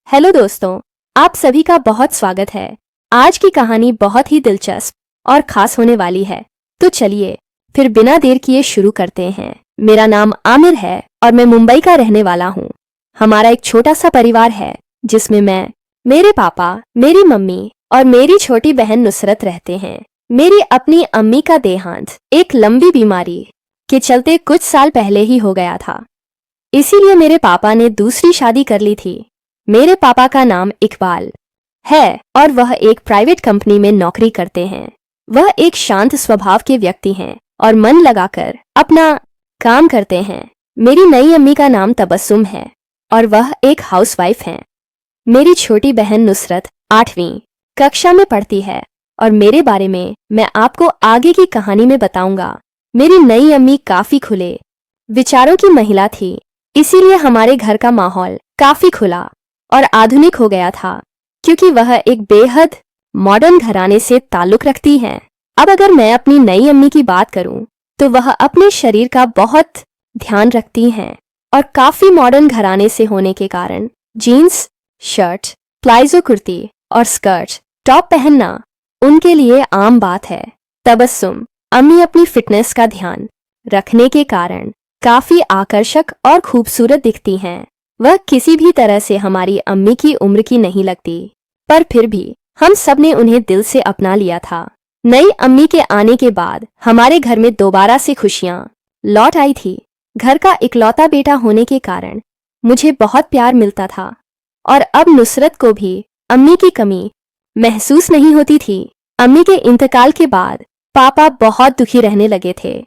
Hello दोस्तों, आप सभी का बहुत स्वागत है। आज की कहानी बहुत ही दिलचस्प और खास होने वाली है। तो चलिए फिर बिना देर किए शुरू करते हैं। मेरा नाम आमिर है और मैं मुंबई का रहने वाला हूँ। हमारा एक छोटा सा परिवार है जिसमें मैं, मेरे पापा, मेरी मम्मी और मेरी छोटी बहन नुसरत रहते हैं। मेरी अपनी अम्मी का देहांत एक लंबी बीमारी के चलते कुछ साल पहले ही हो गया था। इसीलिए मेरे पापा ने दूसरी शादी कर ली थी। मेरे पापा का नाम इकबाल है और वह एक प्राइवेट कंपनी में नौकरी करते हैं। वह एक शांत स्वभाव के व्यक्ति हैं और मन लगाकर अपना काम करते हैं। मेरी नई अम्मी का नाम तबस्सुम है और वह एक हाउसवाइफ हैं। मेरी छोटी बहन नुसरत 8वीं कक्षा में पढ़ती है और मेरे बारे में मैं आपको आगे की कहानी में बताऊंगा। मेरी नई अम्मी काफी खुले विचारों की महिला थी, इसीलिए हमारे घर का माहौल काफी खुला और आधुनिक हो गया था क्योंकि वह एक बेहद मॉडर्न घराने से ताल्लुक रखती हैं। अब अगर मैं अपनी नई अम्मी की बात करूं तो वह अपने शरीर का बहुत ध्यान रखती हैं और काफी मॉडर्न घराने से होने के कारण जीन्स, शर्ट, प्लाइजो कुर्ती और स्कर्ट, टॉप पहनना उनके लिए आम बात है। तबस्सुम अम्मी अपनी फिटनेस का ध्यान रखने के कारण काफी आकर्षक और खूबसूरत दिखती हैं। वह किसी भी तरह से हमारी अम्मी की उम्र की नहीं लगती, पर फिर भी हम सब ने उन्हें दिल से अपना लिया था। नई अम्मी के आने के बाद हमारे घर में दोबारा से खुशियां लौट आई थी। घर का इकलौता बेटा होने के कारण मुझे बहुत प्यार मिलता था और अब नुसरत को भी अम्मी की कमी महसूस नहीं होती थी। अम्मी के इंतकाल के बाद पापा बहुत दुखी रहने लगे थे,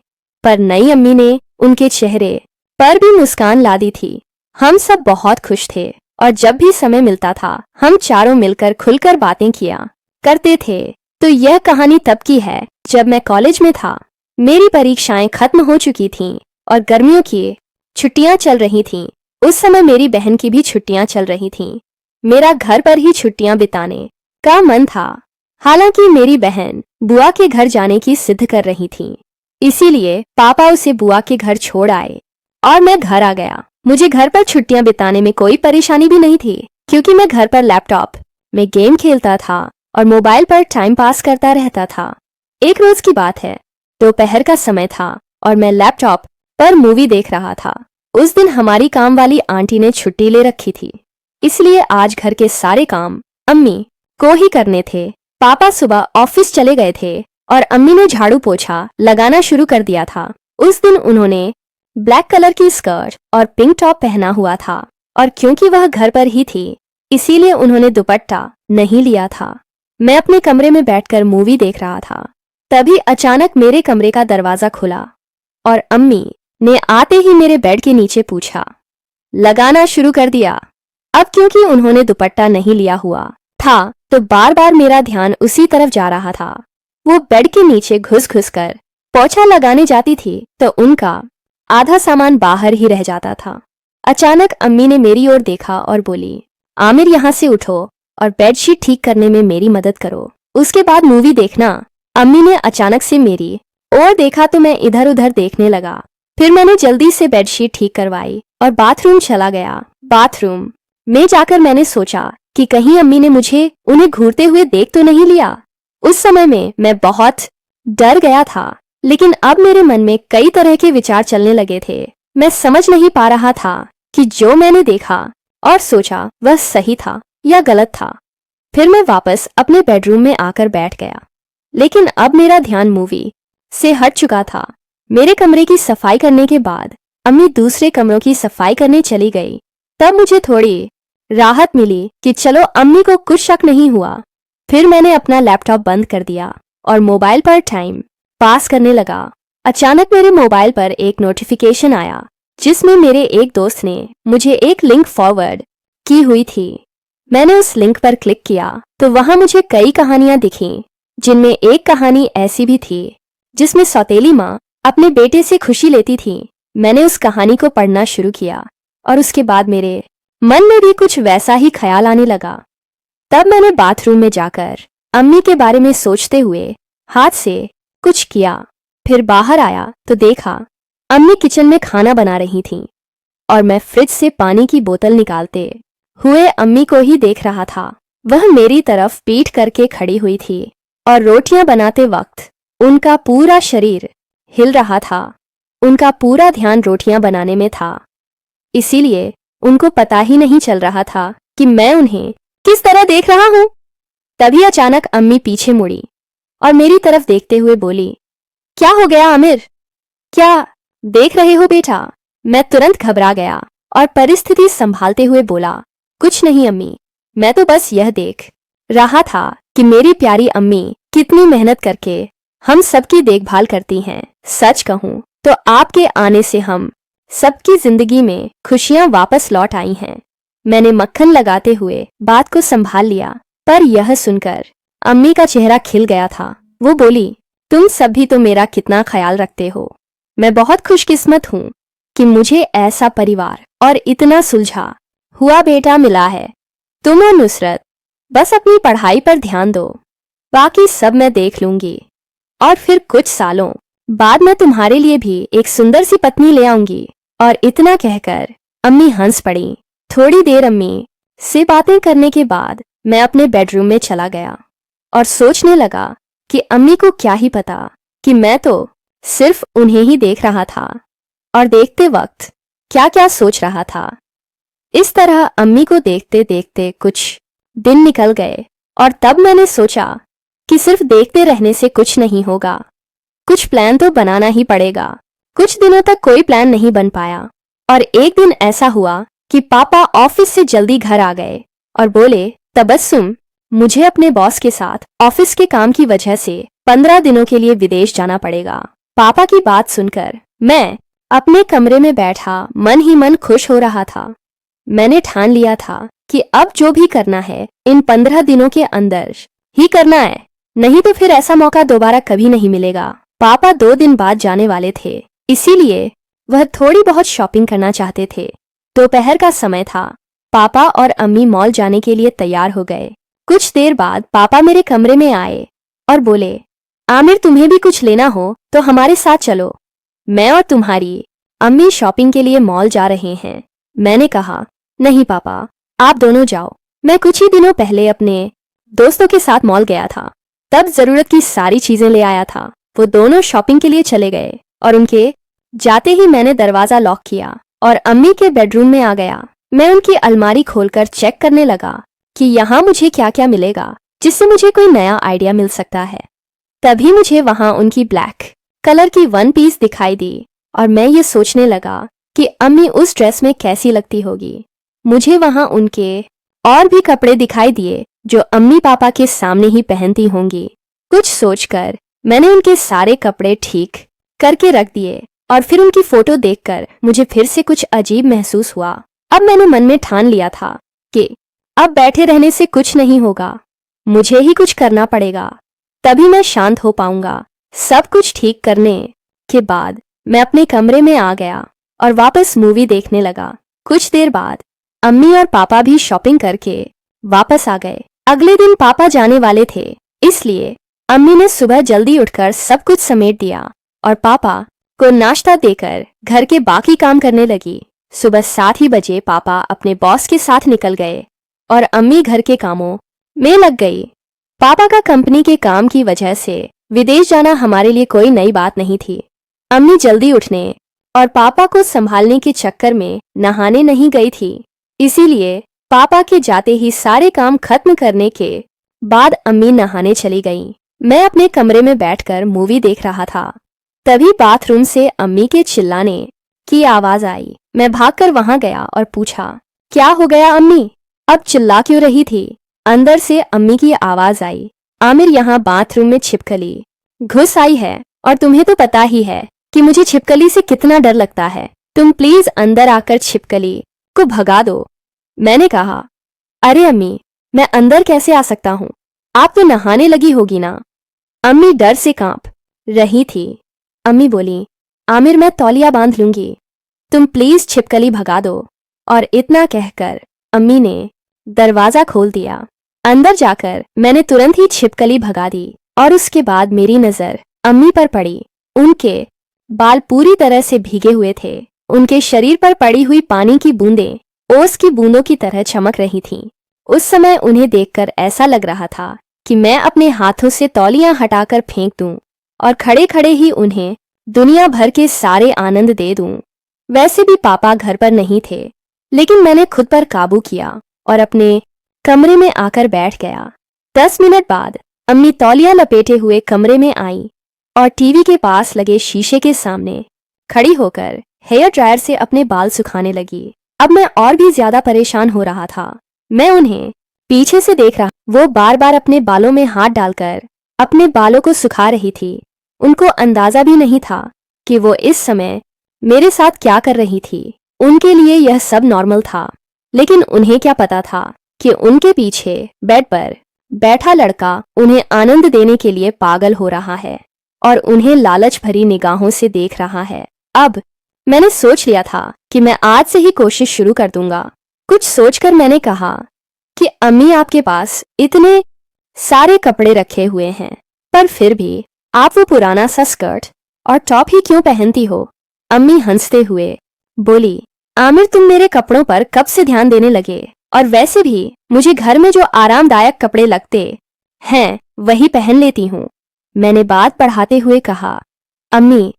पर नई अम्मी ने उनके चेहरे पर भी मुस्कान ला दी थी। हम सब बहुत खुश थे और जब भी समय मिलता था हम चारों मिलकर खुलकर बातें किया करते थे। तो यह कहानी तब की है जब मैं कॉलेज में था। मेरी परीक्षाएं खत्म हो चुकी थीं और गर्मियों की छुट्टियां चल रही थीं। उस समय मेरी बहन की भी छुट्टियां चल रही थीं। मेरा घर पर ही छुट्टियां बिताने का मन था। हालांकि मेरी बहन बुआ के घर जाने की जिद कर रही थी, इसीलिए पापा उसे बुआ के घर छोड़ आए और मैं घर आ गया। मुझे घर पर छुट्टियां बिताने में कोई परेशानी भी नहीं थी क्योंकि मैं घर पर लैपटॉप में गेम खेलता था और मोबाइल पर टाइम पास करता रहता था। एक रोज की बात है, दोपहर का समय था और मैं लैपटॉप पर मूवी देख रहा था। उस दिन हमारी काम वाली आंटी ने छुट्टी ले रखी थी, इसलिए आज घर के सारे काम अम्मी को ही करने थे। पापा सुबह ऑफिस चले गए थे और अम्मी ने झाड़ू पोछा लगाना शुरू कर दिया था। उस दिन उन्होंने ब्लैक कलर की स्कर्ट और पिंक टॉप पहना हुआ था और क्योंकि वह घर पर ही थी इसीलिए उन्होंने दुपट्टा नहीं लिया था। मैं अपने कमरे में बैठकर मूवी देख रहा था, तभी अचानक मेरे कमरे का दरवाजा खुला और अम्मी ने आते ही मेरे बेड के नीचे पूछा लगाना शुरू कर दिया। अब क्योंकि उन्होंने दुपट्टा नहीं लिया हुआ था तो बार बार मेरा ध्यान उसी तरफ जा रहा था। वो बेड के नीचे घुस घुस कर पोछा लगाने जाती थी तो उनका आधा सामान बाहर ही रह जाता था। अचानक अम्मी ने मेरी ओर देखा और बोली, आमिर यहाँ से उठो और बेडशीट ठीक करने में मेरी मदद करो, उसके बाद मूवी देखना। अम्मी ने अचानक से मेरी ओर देखा तो मैं इधर उधर देखने लगा। फिर मैंने जल्दी से बेडशीट ठीक करवाई और बाथरूम चला गया। बाथरूम में जाकर मैंने सोचा कि कहीं अम्मी ने मुझे उन्हें घूरते हुए देख तो नहीं लिया। उस समय में मैं बहुत डर गया था, लेकिन अब मेरे मन में कई तरह के विचार चलने लगे थे। मैं समझ नहीं पा रहा था कि जो मैंने देखा और सोचा वह सही था या गलत था। फिर मैं वापस अपने बेडरूम में आकर बैठ गया, लेकिन अब मेरा ध्यान मूवी से हट चुका था। मेरे कमरे की सफाई करने के बाद अम्मी दूसरे कमरों की सफाई करने चली गई। तब मुझे थोड़ी राहत मिली कि चलो अम्मी को कुछ शक नहीं हुआ। फिर मैंने अपना लैपटॉप बंद कर दिया और मोबाइल पर टाइम पास करने लगा। अचानक मेरे मोबाइल पर एक नोटिफिकेशन आया जिसमें मेरे एक दोस्त ने मुझे एक लिंक फॉरवर्ड की हुई थी। मैंने उस लिंक पर क्लिक किया तो वहां मुझे कई कहानियां दिखीं, जिनमें एक कहानी ऐसी भी थी जिसमें सौतेली माँ अपने बेटे से खुशी लेती थी। मैंने उस कहानी को पढ़ना शुरू किया और उसके बाद मेरे मन में भी कुछ वैसा ही ख्याल आने लगा। तब मैंने बाथरूम में जाकर अम्मी के बारे में सोचते हुए हाथ से कुछ किया। फिर बाहर आया तो देखा अम्मी किचन में खाना बना रही थीं और मैं फ्रिज से पानी की बोतल निकालते हुए अम्मी को ही देख रहा था। वह मेरी तरफ पीठ करके खड़ी हुई थी और रोटियां बनाते वक्त उनका पूरा शरीर हिल रहा था। उनका पूरा ध्यान रोटियां बनाने में था, इसीलिए उनको पता ही नहीं चल रहा था कि मैं उन्हें किस तरह देख रहा हूं। तभी अचानक अम्मी पीछे मुड़ी और मेरी तरफ देखते हुए बोली, क्या हो गया आमिर? क्या देख रहे हो बेटा? मैं तुरंत घबरा गया और परिस्थिति संभालते हुए बोला, कुछ नहीं अम्मी, मैं तो बस यह देख रहा था कि मेरी प्यारी अम्मी कितनी मेहनत करके हम सबकी देखभाल करती हैं। सच कहूं तो आपके आने से हम सबकी जिंदगी में खुशियां वापस लौट आई हैं। मैंने मक्खन लगाते हुए बात को संभाल लिया, पर यह सुनकर अम्मी का चेहरा खिल गया था। वो बोली, तुम सब भी तो मेरा कितना ख्याल रखते हो। मैं बहुत खुशकिस्मत हूँ कि मुझे ऐसा परिवार और इतना सुलझा हुआ बेटा मिला है। तुम और नुसरत बस अपनी पढ़ाई पर ध्यान दो, बाकी सब मैं देख लूंगी और फिर कुछ सालों बाद मैं तुम्हारे लिए भी एक सुंदर सी पत्नी ले आऊंगी। और इतना कहकर अम्मी हंस पड़ी। थोड़ी देर अम्मी से बातें करने के बाद मैं अपने बेडरूम में चला गया और सोचने लगा कि अम्मी को क्या ही पता कि मैं तो सिर्फ उन्हें ही देख रहा था और देखते वक्त क्या क्या सोच रहा था। इस तरह अम्मी को देखते देखते कुछ दिन निकल गए और तब मैंने सोचा कि सिर्फ देखते रहने से कुछ नहीं होगा, कुछ प्लान तो बनाना ही पड़ेगा। कुछ दिनों तक कोई प्लान नहीं बन पाया और एक दिन ऐसा हुआ कि पापा ऑफिस से जल्दी घर आ गए और बोले, तबस्सुम, मुझे अपने बॉस के साथ ऑफिस के काम की वजह से 15 दिनों के लिए विदेश जाना पड़ेगा। पापा की बात सुनकर मैं अपने कमरे में बैठा मन ही मन खुश हो रहा था। मैंने ठान लिया था कि अब जो भी करना है इन 15 दिनों के अंदर ही करना है, नहीं तो फिर ऐसा मौका दोबारा कभी नहीं मिलेगा। पापा 2 दिन बाद जाने वाले थे, इसीलिए वह थोड़ी बहुत शॉपिंग करना चाहते थे। दोपहर का समय था। पापा और अम्मी मॉल जाने के लिए तैयार हो गए। कुछ देर बाद पापा मेरे कमरे में आए और बोले, आमिर, तुम्हें भी कुछ लेना हो तो हमारे साथ चलो, मैं और तुम्हारी अम्मी शॉपिंग के लिए मॉल जा रहे हैं। मैंने कहा, नहीं पापा, आप दोनों जाओ। मैं कुछ ही दिनों पहले अपने दोस्तों के साथ मॉल गया था, तब जरूरत की सारी चीजें ले आया था। वो दोनों शॉपिंग के लिए चले गए और उनके जाते ही मैंने दरवाजा लॉक किया और अम्मी के बेडरूम में आ गया। मैं उनकी अलमारी खोलकर चेक करने लगा कि यहाँ मुझे क्या क्या मिलेगा जिससे मुझे कोई नया आइडिया मिल सकता है। तभी मुझे वहाँ उनकी ब्लैक कलर की 1 पीस दिखाई दी और मैं ये सोचने लगा कि अम्मी उस ड्रेस में कैसी लगती होगी। मुझे वहाँ उनके और भी कपड़े दिखाई दिए जो अम्मी पापा के सामने ही पहनती होंगी। कुछ सोचकर मैंने उनके सारे कपड़े ठीक करके रख दिए और फिर उनकी फोटो देखकर मुझे फिर से कुछ अजीब महसूस हुआ। अब मैंने मन में ठान लिया था कि अब बैठे रहने से कुछ नहीं होगा, मुझे ही कुछ करना पड़ेगा, तभी मैं शांत हो पाऊंगा। सब कुछ ठीक करने के बाद मैं अपने कमरे में आ गया और वापस मूवी देखने लगा। कुछ देर बाद अम्मी और पापा भी शॉपिंग करके वापस आ गए। अगले दिन पापा जाने वाले थे, इसलिए अम्मी ने सुबह जल्दी उठकर सब कुछ समेट दिया और पापा को नाश्ता देकर घर के बाकी काम करने लगी। सुबह 7 ही बजे पापा अपने बॉस के साथ निकल गए और अम्मी घर के कामों में लग गई। पापा का कंपनी के काम की वजह से विदेश जाना हमारे लिए कोई नई बात नहीं थी। अम्मी जल्दी उठने और पापा को संभालने के चक्कर में नहाने नहीं गई थी, इसीलिए पापा के जाते ही सारे काम खत्म करने के बाद अम्मी नहाने चली गईं। मैं अपने कमरे में बैठकर मूवी देख रहा था। तभी बाथरूम से अम्मी के चिल्लाने की आवाज आई। मैं भागकर वहां गया और पूछा, क्या हो गया अम्मी, अब चिल्ला क्यों रही थी? अंदर से अम्मी की आवाज आई, आमिर यहाँ बाथरूम में छिपकली घुस आई है और तुम्हें तो पता ही है कि मुझे छिपकली से कितना डर लगता है। तुम प्लीज अंदर आकर छिपकली को भगा दो। मैंने कहा, अरे अम्मी, मैं अंदर कैसे आ सकता हूँ, आप तो नहाने लगी होगी ना। अम्मी डर से कांप रही थी। अम्मी बोली, आमिर, मैं तौलिया बांध लूंगी, तुम प्लीज छिपकली भगा दो। और इतना कहकर अम्मी ने दरवाजा खोल दिया। अंदर जाकर मैंने तुरंत ही छिपकली भगा दी और उसके बाद मेरी नजर अम्मी पर पड़ी। उनके बाल पूरी तरह से भीगे हुए थे। उनके शरीर पर पड़ी हुई पानी की बूंदें ओस की बूंदों की तरह चमक रही थीं। उस समय उन्हें देखकर ऐसा लग रहा था कि मैं अपने हाथों से तौलियां हटाकर फेंक दूं और खड़े खड़े ही उन्हें दुनिया भर के सारे आनंद दे दूं। वैसे भी पापा घर पर नहीं थे, लेकिन मैंने खुद पर काबू किया और अपने कमरे में आकर बैठ गया। 10 मिनट बाद अम्मी तौलिया लपेटे हुए कमरे में आई और टीवी के पास लगे शीशे के सामने खड़ी होकर हेयर ड्रायर से अपने बाल सुखाने लगी। अब मैं और भी ज्यादा परेशान हो रहा था। मैं उन्हें पीछे से देख रहा, वो बार बार अपने बालों में हाथ डालकर अपने बालों को सुखा रही थी। उनको अंदाजा भी नहीं था कि वो इस समय मेरे साथ क्या कर रही थी। उनके लिए यह सब नॉर्मल था, लेकिन उन्हें क्या पता था कि उनके पीछे बेड पर बैठा लड़का उन्हें आनंद देने के लिए पागल हो रहा है और उन्हें लालच भरी निगाहों से देख रहा है। अब मैंने सोच लिया था कि मैं आज से ही कोशिश शुरू कर दूंगा। कुछ सोचकर मैंने कहा कि अम्मी, आपके पास इतने सारे कपड़े रखे हुए हैं, पर फिर भी आप वो पुराना सा स्कर्ट और टॉप ही क्यों पहनती हो? अम्मी हंसते हुए बोली, आमिर, तुम मेरे कपड़ों पर कब से ध्यान देने लगे? और वैसे भी मुझे घर में जो आरामदायक कपड़े लगते हैं वही पहन लेती हूँ। मैंने बात बढ़ाते हुए कहा, अम्मी,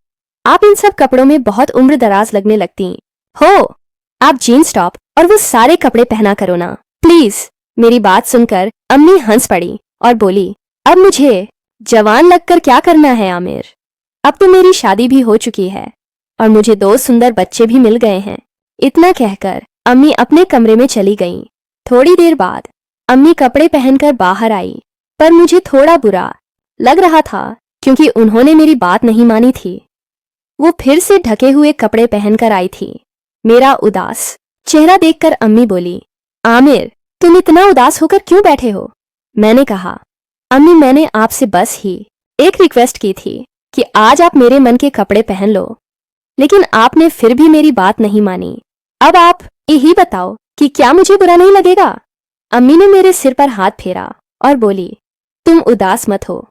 आप इन सब कपड़ों में बहुत उम्र दराज लगने लगती हो। आप जीन्स टॉप और वो सारे कपड़े पहना करो ना प्लीज। मेरी बात सुनकर अम्मी हंस पड़ी और बोली, अब मुझे जवान लगकर क्या करना है आमिर? अब तो मेरी शादी भी हो चुकी है और मुझे 2 सुंदर बच्चे भी मिल गए हैं। इतना कहकर अम्मी अपने कमरे में चली गईं। थोड़ी देर बाद अम्मी कपड़े पहनकर बाहर आई, पर मुझे थोड़ा बुरा लग रहा था क्योंकि उन्होंने मेरी बात नहीं मानी थी। वो फिर से ढके हुए कपड़े पहनकर आई थी। मेरा उदास चेहरा देखकर अम्मी बोली, आमिर, तुम इतना उदास होकर क्यों बैठे हो? मैंने कहा, अम्मी, मैंने आपसे बस ही एक रिक्वेस्ट की थी कि आज आप मेरे मन के कपड़े पहन लो, लेकिन आपने फिर भी मेरी बात नहीं मानी। अब आप यही बताओ कि क्या मुझे बुरा नहीं लगेगा? अम्मी ने मेरे सिर पर हाथ फेरा और बोली, तुम उदास मत हो,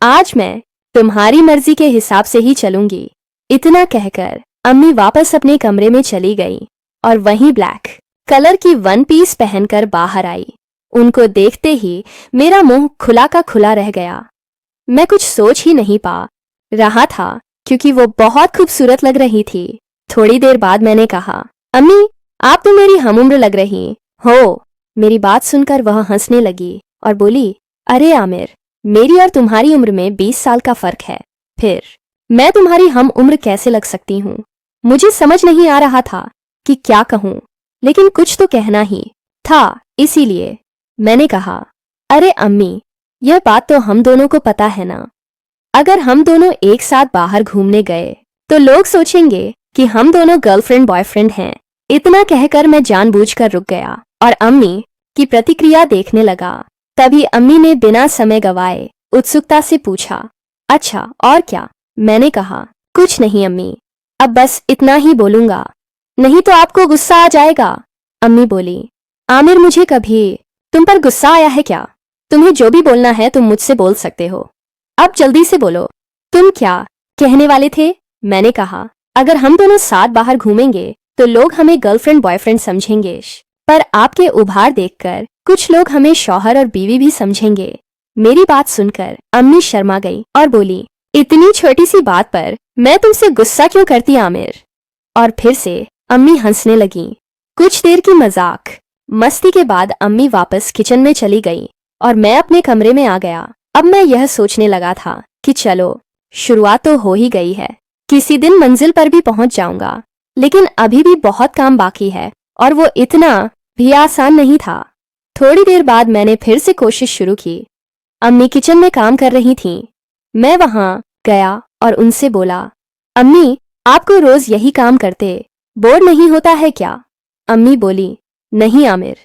आज मैं तुम्हारी मर्जी के हिसाब से ही चलूंगी। इतना कहकर अम्मी वापस अपने कमरे में चली गई और वहीं ब्लैक कलर की 1 पीस पहनकर बाहर आई। उनको देखते ही मेरा मुंह खुला का खुला रह गया। मैं कुछ सोच ही नहीं पा रहा था क्योंकि वो बहुत खूबसूरत लग रही थी। थोड़ी देर बाद मैंने कहा, अम्मी, आप तो मेरी हमउम्र लग रही हो। मेरी बात सुनकर वह हंसने लगी और बोली, अरे आमिर, मेरी और तुम्हारी उम्र में 20 साल का फर्क है, फिर मैं तुम्हारी हम उम्र कैसे लग सकती हूँ? मुझे समझ नहीं आ रहा था कि क्या कहूँ, लेकिन कुछ तो कहना ही था, इसीलिए मैंने कहा, अरे अम्मी, यह बात तो हम दोनों को पता है ना। अगर हम दोनों एक साथ बाहर घूमने गए तो लोग सोचेंगे कि हम दोनों गर्लफ्रेंड बॉयफ्रेंड हैं। इतना कहकर मैं जानबूझकर रुक गया और अम्मी की प्रतिक्रिया देखने लगा। तभी अम्मी ने बिना समय गवाए उत्सुकता से पूछा, अच्छा और क्या? मैंने कहा, कुछ नहीं अम्मी, अब बस इतना ही बोलूंगा, नहीं तो आपको गुस्सा आ जाएगा। अम्मी बोली, आमिर, मुझे कभी तुम पर गुस्सा आया है क्या? तुम्हें जो भी बोलना है तुम मुझसे बोल सकते हो, अब जल्दी से बोलो, तुम क्या कहने वाले थे? मैंने कहा, अगर हम दोनों साथ बाहर घूमेंगे तो लोग हमें गर्लफ्रेंड बॉयफ्रेंड समझेंगे, पर आपके उभार देखकर कुछ लोग हमें शौहर और बीवी भी समझेंगे। मेरी बात सुनकर अम्मी शर्मा गई और बोली, इतनी छोटी सी बात पर मैं तुमसे गुस्सा क्यों करती आमिर? और फिर से अम्मी हंसने लगी। कुछ देर की मजाक मस्ती के बाद अम्मी वापस किचन में चली गई और मैं अपने कमरे में आ गया। अब मैं यह सोचने लगा था कि चलो, शुरुआत तो हो ही गई है, किसी दिन मंजिल पर भी पहुंच जाऊंगा, लेकिन अभी भी बहुत काम बाकी है और वो इतना भी आसान नहीं था। थोड़ी देर बाद मैंने फिर से कोशिश शुरू की। अम्मी किचन में काम कर रही थीं। मैं वहां गया और उनसे बोला, अम्मी, आपको रोज यही काम करते बोर नहीं होता है क्या? अम्मी बोली, नहीं आमिर,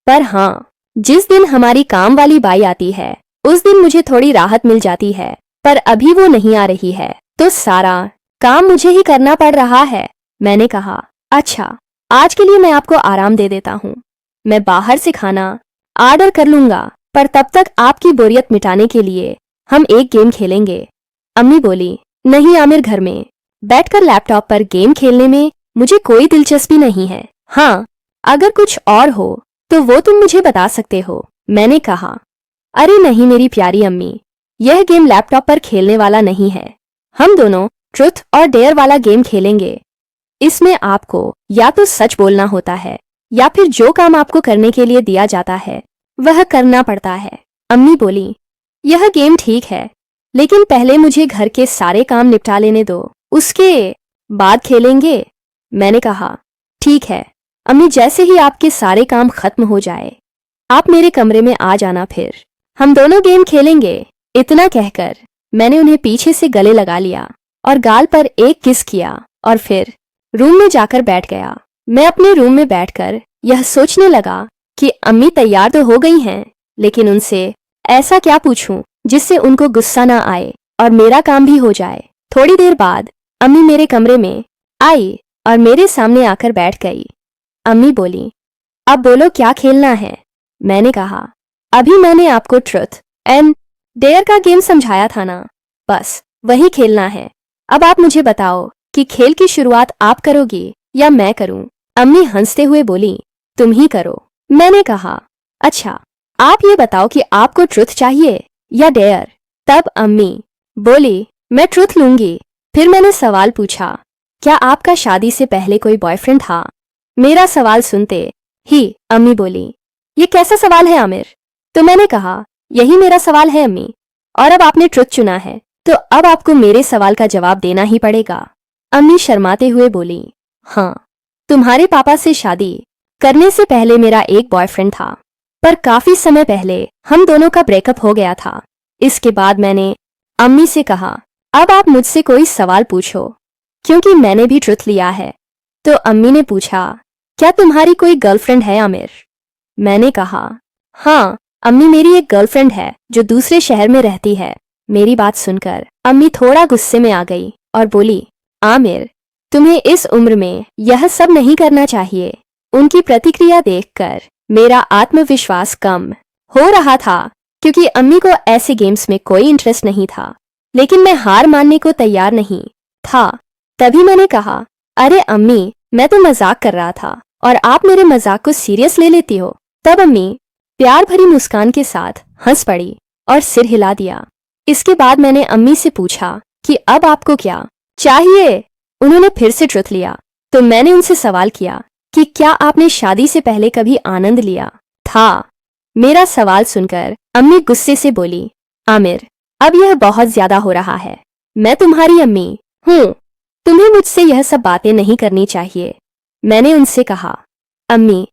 पर हाँ, जिस दिन हमारी काम वाली बाई आती है उस दिन मुझे थोड़ी राहत मिल जाती है, पर अभी वो नहीं आ रही है तो सारा काम मुझे ही करना पड़ रहा है। मैंने कहा, अच्छा, आज के लिए मैं आपको आराम दे देता हूँ, मैं बाहर से खाना ऑर्डर कर लूंगा, पर तब तक आपकी बोरियत मिटाने के लिए हम एक गेम खेलेंगे। अम्मी बोली, नहीं आमिर, घर में बैठकर लैपटॉप पर गेम खेलने में मुझे कोई दिलचस्पी नहीं है। हाँ, अगर कुछ और हो तो वो तुम मुझे बता सकते हो। मैंने कहा, अरे नहीं मेरी प्यारी अम्मी, यह गेम लैपटॉप पर खेलने वाला नहीं है। हम दोनों ट्रुथ और डेयर वाला गेम खेलेंगे। इसमें आपको या तो सच बोलना होता है या फिर जो काम आपको करने के लिए दिया जाता है वह करना पड़ता है। अम्मी बोली, यह गेम ठीक है, लेकिन पहले मुझे घर के सारे काम निपटा लेने दो, उसके बाद खेलेंगे। मैंने कहा, ठीक है अम्मी, जैसे ही आपके सारे काम खत्म हो जाए आप मेरे कमरे में आ जाना, फिर हम दोनों गेम खेलेंगे। इतना कहकर मैंने उन्हें पीछे से गले लगा लिया और गाल पर एक किस किया और फिर रूम में जाकर बैठ गया। मैं अपने रूम में बैठकर यह सोचने लगा कि अम्मी तैयार तो हो गई हैं, लेकिन उनसे ऐसा क्या पूछूं जिससे उनको गुस्सा ना आए और मेरा काम भी हो जाए। थोड़ी देर बाद अम्मी मेरे कमरे में आई और मेरे सामने आकर बैठ गई। अम्मी बोली, अब बोलो क्या खेलना है। मैंने कहा, अभी मैंने आपको ट्रुथ एंड डेयर का गेम समझाया था ना, बस वही खेलना है। अब आप मुझे बताओ कि खेल की शुरुआत आप करोगी या मैं करूं। अम्मी हंसते हुए बोली, तुम ही करो। मैंने कहा, अच्छा आप ये बताओ कि आपको ट्रुथ चाहिए या डेयर। तब अम्मी बोली, मैं ट्रुथ लूंगी। फिर मैंने सवाल पूछा, क्या आपका शादी से पहले कोई बॉयफ्रेंड था। मेरा सवाल सुनते ही अम्मी बोली, ये कैसा सवाल है आमिर। तो मैंने कहा, यही मेरा सवाल है अम्मी, और अब आपने ट्रुथ चुना है तो अब आपको मेरे सवाल का जवाब देना ही पड़ेगा। अम्मी शर्माते हुए बोली, हाँ, तुम्हारे पापा से शादी करने से पहले मेरा एक बॉयफ्रेंड था, पर काफी समय पहले हम दोनों का ब्रेकअप हो गया था। इसके बाद मैंने अम्मी से कहा, अब आप मुझसे कोई सवाल पूछो, क्योंकि मैंने भी ट्रुथ लिया है। तो अम्मी ने पूछा, क्या तुम्हारी कोई गर्लफ्रेंड है आमिर। मैंने कहा, हाँ अम्मी, मेरी एक गर्लफ्रेंड है जो दूसरे शहर में रहती है। मेरी बात सुनकर अम्मी थोड़ा गुस्से में आ गई और बोली, आमिर तुम्हें इस उम्र में यह सब नहीं करना चाहिए। उनकी प्रतिक्रिया देखकर मेरा आत्मविश्वास कम हो रहा था, क्योंकि अम्मी को ऐसे गेम्स में कोई इंटरेस्ट नहीं था, लेकिन मैं हार मानने को तैयार नहीं था। तभी मैंने कहा, अरे अम्मी, मैं तो मजाक कर रहा था और आप मेरे मजाक को सीरियस ले लेती हो। तब अम्मी प्यार भरी मुस्कान के साथ हंस पड़ी और सिर हिला दिया। इसके बाद मैंने अम्मी से पूछा कि अब आपको क्या चाहिए। उन्होंने फिर से ट्रुथ लिया, तो मैंने उनसे सवाल किया कि क्या आपने शादी से पहले कभी आनंद लिया था। मेरा सवाल सुनकर अम्मी गुस्से से बोली, आमिर अब यह बहुत ज्यादा हो रहा है। मैं तुम्हारी अम्मी हूँ, तुम्हें मुझसे यह सब बातें नहीं करनी चाहिए। मैंने उनसे कहा, अम्मी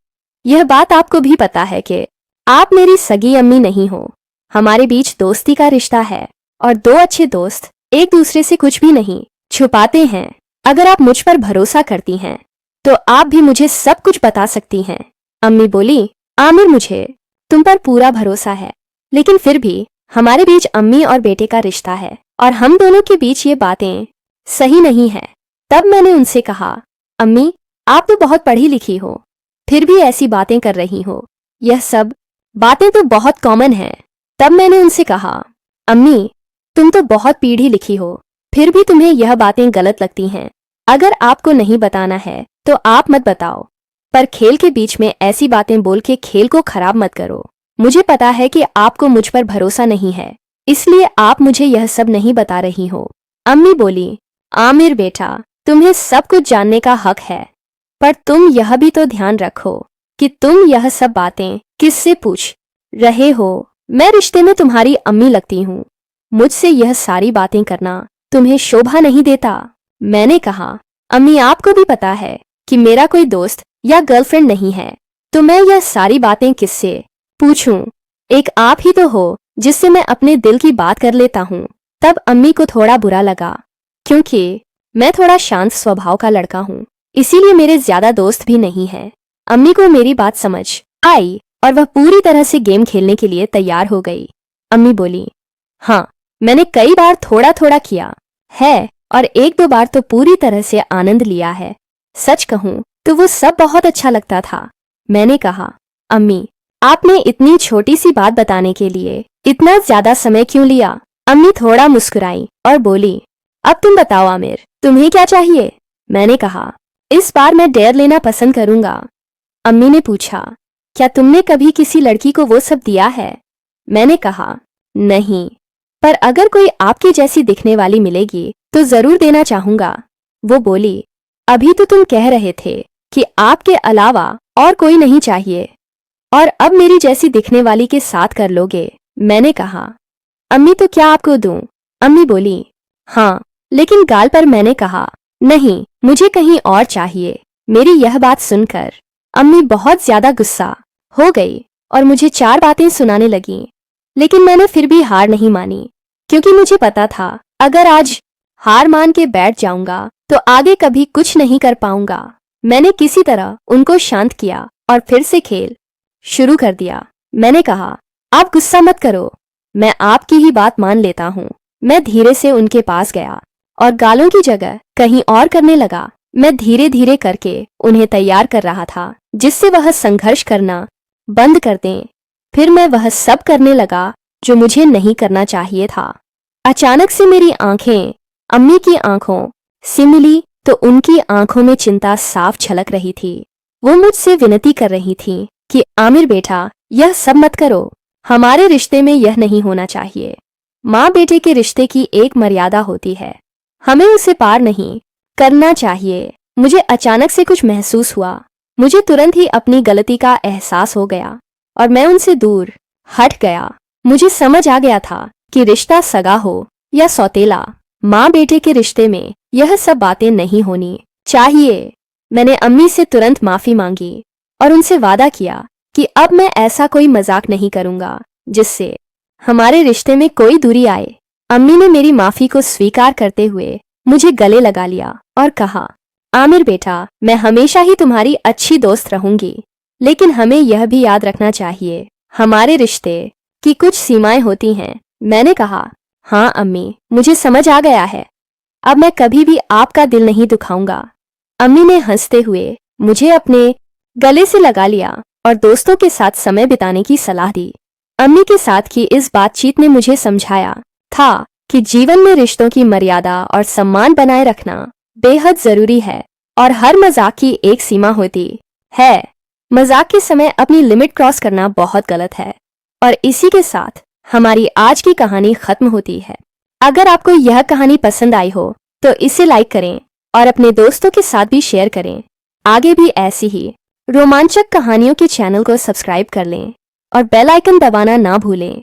यह बात आपको भी पता है कि आप मेरी सगी अम्मी नहीं हो। हमारे बीच दोस्ती का रिश्ता है और दो अच्छे दोस्त एक दूसरे से कुछ भी नहीं छुपाते हैं। अगर आप मुझ पर भरोसा करती हैं तो आप भी मुझे सब कुछ बता सकती हैं। अम्मी बोली, आमिर मुझे तुम पर पूरा भरोसा है, लेकिन फिर भी हमारे बीच अम्मी और बेटे का रिश्ता है और हम दोनों के बीच ये बातें सही नहीं है। तब मैंने उनसे कहा, अम्मी आप तो बहुत पढ़ी लिखी हो, फिर भी ऐसी बातें कर रही हो। यह सब बातें तो बहुत कॉमन है। तब मैंने उनसे कहा, अम्मी तुम तो बहुत पढ़ी लिखी हो, फिर भी तुम्हें यह बातें गलत लगती हैं। अगर आपको नहीं बताना है तो आप मत बताओ, पर खेल के बीच में ऐसी बातें बोल के खेल को खराब मत करो। मुझे पता है कि आपको मुझ पर भरोसा नहीं है, इसलिए आप मुझे यह सब नहीं बता रही हो। अम्मी बोली, आमिर बेटा तुम्हें सब कुछ जानने का हक है, पर तुम यह भी तो ध्यान रखो कि तुम यह सब बातें किससे पूछ रहे हो। मैं रिश्ते में तुम्हारी अम्मी लगती हूँ, मुझसे यह सारी बातें करना तुम्हें शोभा नहीं देता। मैंने कहा, अम्मी आपको भी पता है कि मेरा कोई दोस्त या गर्लफ्रेंड नहीं है, तो मैं यह सारी बातें किससे पूछूं। एक आप ही तो हो जिससे मैं अपने दिल की बात कर लेता हूँ। तब अम्मी को थोड़ा बुरा लगा, क्योंकि मैं थोड़ा शांत स्वभाव का लड़का हूँ, इसीलिए मेरे ज्यादा दोस्त भी नहीं है। अम्मी को मेरी बात समझ आई और वह पूरी तरह से गेम खेलने के लिए तैयार हो गई। अम्मी बोली, हाँ मैंने कई बार थोड़ा थोड़ा किया है और एक दो बार तो पूरी तरह से आनंद लिया है। सच कहूँ तो वो सब बहुत अच्छा लगता था। मैंने कहा, अम्मी आपने इतनी छोटी सी बात बताने के लिए इतना ज्यादा समय क्यों लिया। अम्मी थोड़ा मुस्कुराई और बोली, अब तुम बताओ आमिर तुम्हें क्या चाहिए। मैंने कहा, इस बार मैं डेयर लेना पसंद करूंगा। अम्मी ने पूछा, क्या तुमने कभी किसी लड़की को वो सब दिया है? मैंने कहा, नहीं, पर अगर कोई आपकी जैसी दिखने वाली मिलेगी तो जरूर देना चाहूंगा। वो बोली, अभी तो तुम कह रहे थे कि आपके अलावा और कोई नहीं चाहिए, और अब मेरी जैसी दिखने वाली के साथ कर लोगे? मैंने कहा, अम्मी तो क्या आपको दूं? अम्मी बोली, हाँ, लेकिन गाल पर। मैंने कहा, नहीं, मुझे कहीं और चाहिए। मेरी यह बात सुनकर अम्मी बहुत ज्यादा गुस्सा हो गई और मुझे 4 बातें सुनाने लगीं। लेकिन मैंने फिर भी हार नहीं मानी, क्योंकि मुझे पता था अगर आज हार मान के बैठ जाऊंगा तो आगे कभी कुछ नहीं कर पाऊंगा। मैंने किसी तरह उनको शांत किया और फिर से खेल शुरू कर दिया। मैंने कहा, आप गुस्सा मत करो, मैं आपकी ही बात मान लेता हूँ। मैं धीरे से उनके पास गया और गालों की जगह कहीं और करने लगा। मैं धीरे धीरे करके उन्हें तैयार कर रहा था जिससे वह संघर्ष करना बंद कर दें। फिर मैं वह सब करने लगा जो मुझे नहीं करना चाहिए था। अचानक से मेरी आंखें अम्मी की आंखों से मिली तो उनकी आंखों में चिंता साफ झलक रही थी। वो मुझसे विनती कर रही थी कि आमिर बेटा, यह सब मत करो, हमारे रिश्ते में यह नहीं होना चाहिए। माँ बेटे के रिश्ते की एक मर्यादा होती है, हमें उसे पार नहीं करना चाहिए। मुझे अचानक से कुछ महसूस हुआ। मुझे तुरंत ही अपनी गलती का एहसास हो गया और मैं उनसे दूर हट गया। मुझे समझ आ गया था कि रिश्ता सगा हो या सौतेला, माँ बेटे के रिश्ते में यह सब बातें नहीं होनी चाहिए। मैंने अम्मी से तुरंत माफी मांगी और उनसे वादा किया कि अब मैं ऐसा कोई मजाक नहीं करूंगा जिससे हमारे रिश्ते में कोई दूरी आए। अम्मी ने मेरी माफी को स्वीकार करते हुए मुझे गले लगा लिया और कहा, आमिर बेटा, मैं हमेशा ही तुम्हारी अच्छी दोस्त रहूंगी, लेकिन हमें यह भी याद रखना चाहिए हमारे रिश्ते की कुछ सीमाएं होती हैं। मैंने कहा, हाँ अम्मी, मुझे समझ आ गया है, अब मैं कभी भी आपका दिल नहीं दुखाऊंगा। अम्मी ने हंसते हुए मुझे अपने गले से लगा लिया और दोस्तों के साथ समय बिताने की सलाह दी। अम्मी के साथ की इस बातचीत ने मुझे समझाया था कि जीवन में रिश्तों की मर्यादा और सम्मान बनाए रखना बेहद जरूरी है और हर मजाक की एक सीमा होती है। मजाक के समय अपनी लिमिट क्रॉस करना बहुत गलत है। और इसी के साथ हमारी आज की कहानी खत्म होती है। अगर आपको यह कहानी पसंद आई हो तो इसे लाइक करें और अपने दोस्तों के साथ भी शेयर करें। आगे भी ऐसी ही रोमांचक कहानियों के चैनल को सब्सक्राइब कर लें और बेल आइकन दबाना ना भूलें।